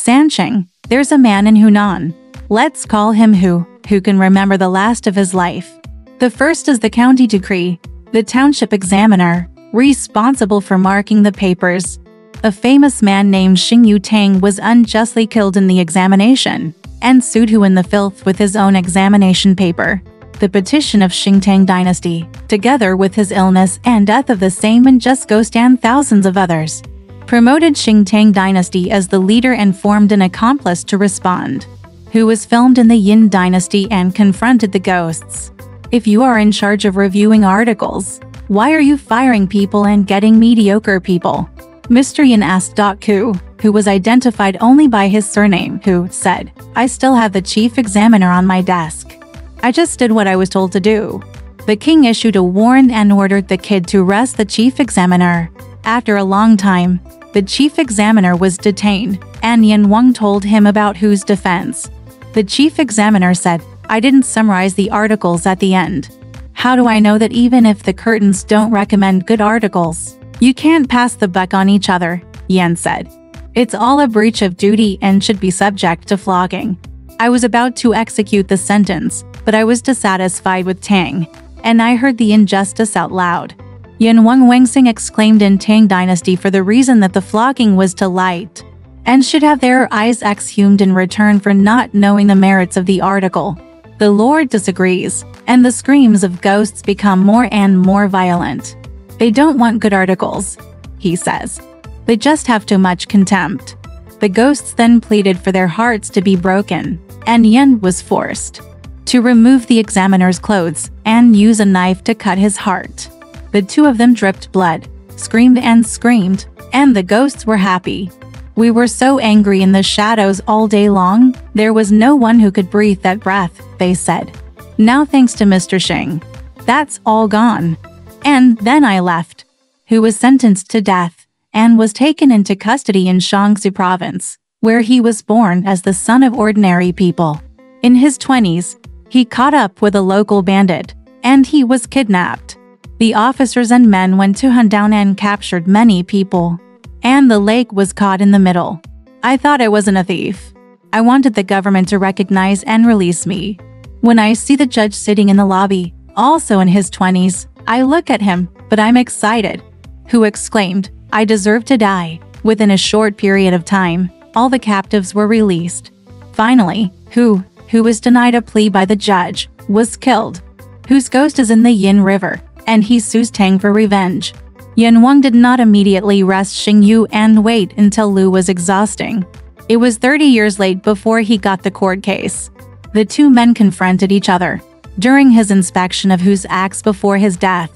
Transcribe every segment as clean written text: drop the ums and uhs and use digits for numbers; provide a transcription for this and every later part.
Sansheng, there's a man in Hunan. Let's call him who can remember the last of his life. The first is the county decree, the township examiner, responsible for marking the papers. A famous man named Xing Yu Tang was unjustly killed in the examination, and sued Hu in the filth with his own examination paper. The petition of Xing Tang dynasty, together with his illness and death of the same unjust ghost and thousands of others, promoted Xing Tang dynasty as the leader and formed an accomplice to respond, who was filmed in the Yin dynasty and confronted the ghosts. If you are in charge of reviewing articles, why are you firing people and getting mediocre people? Mr. Yin asked Ku, who was identified only by his surname, who said, I still have the chief examiner on my desk. I just did what I was told to do. The king issued a warrant and ordered the kid to arrest the chief examiner. After a long time, the chief examiner was detained, and Yan Wang told him about Hu's defense. The chief examiner said, I didn't summarize the articles at the end. How do I know that even if the curtains don't recommend good articles, you can't pass the buck on each other? Yan said. It's all a breach of duty and should be subject to flogging. I was about to execute the sentence, but I was dissatisfied with Tang, and I heard the injustice out loud. Yan Wang Wengsing exclaimed in Tang dynasty for the reason that the flogging was to light, and should have their eyes exhumed in return for not knowing the merits of the article. The Lord disagrees, and the screams of ghosts become more and more violent. They don't want good articles, he says. They just have too much contempt. The ghosts then pleaded for their hearts to be broken, and Yan was forced to remove the examiner's clothes and use a knife to cut his heart. The two of them dripped blood, screamed, and the ghosts were happy. We were so angry in the shadows all day long, there was no one who could breathe that breath, they said. Now thanks to Mr. Xing, that's all gone. And then I left, who was sentenced to death, and was taken into custody in Shaanxi province, where he was born as the son of ordinary people. In his 20s, he caught up with a local bandit, and he was kidnapped. The officers and men went to hunt down and captured many people, and the lake was caught in the middle. I thought I wasn't a thief. I wanted the government to recognize and release me. When I see the judge sitting in the lobby, also in his 20s, I look at him, but I'm excited. Hu exclaimed, I deserve to die. Within a short period of time, all the captives were released. Finally, Hu was denied a plea by the judge, was killed. Hu's ghost is in the Yin River, and he sues Tang for revenge. Yan Wang did not immediately arrest Xing Yu and wait until Lu was exhausting. It was 30 years late before he got the court case. The two men confronted each other. During his inspection of Hu's acts before his death,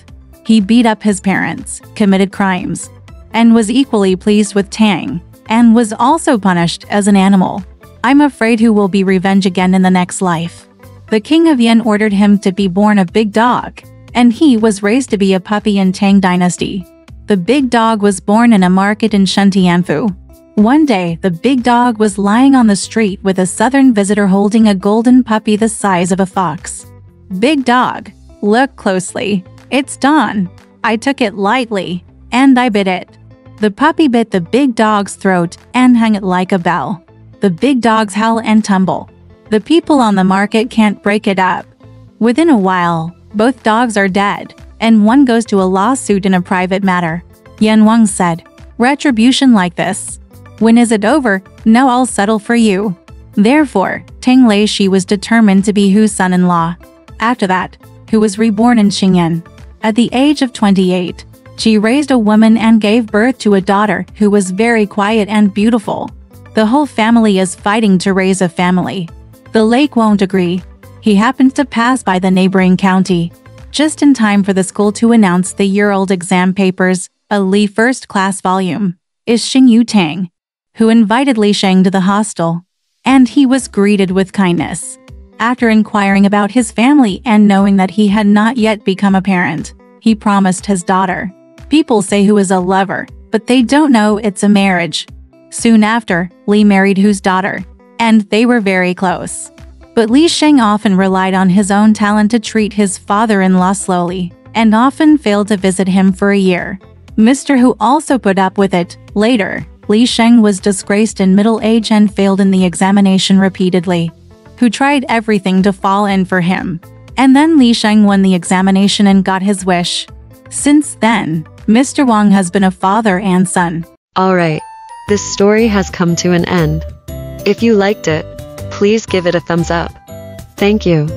he beat up his parents, committed crimes, and was equally pleased with Tang, and was also punished as an animal. I'm afraid Hu will be revenged again in the next life. The king of Yin ordered him to be born a big dog, and he was raised to be a puppy in Tang dynasty. The big dog was born in a market in Shentianfu. One day, the big dog was lying on the street with a southern visitor holding a golden puppy the size of a fox. Big dog, look closely. It's Dawn. I took it lightly, and I bit it. The puppy bit the big dog's throat and hung it like a bell. The big dogs howl and tumble. The people on the market can't break it up. Within a while, both dogs are dead, and one goes to a lawsuit in a private matter. Yan Wang said, retribution like this. When is it over? No, I'll settle for you. Therefore, Tang Leishi was determined to be Hu's son-in-law. After that, Hu was reborn in Xingyan. At the age of 28, she raised a woman and gave birth to a daughter who was very quiet and beautiful. The whole family is fighting to raise a family. The lake won't agree. He happened to pass by the neighboring county, just in time for the school to announce the year-old exam papers. A Li first-class volume is Xing Yu Tang, who invited Li Sheng to the hostel, and he was greeted with kindness. After inquiring about his family and knowing that he had not yet become a parent, he promised his daughter. People say Hu is a lover, but they don't know it's a marriage. Soon after, Li married Hu's daughter, and they were very close. But Li Sheng often relied on his own talent to treat his father-in-law slowly, and often failed to visit him for a year. Mr. Hu also put up with it. Later, Li Sheng was disgraced in middle age and failed in the examination repeatedly. Who tried everything to fall in for him. And then Li Sheng won the examination and got his wish. Since then, Mr. Wang has been a father and son. Alright, this story has come to an end. If you liked it, please give it a thumbs up. Thank you.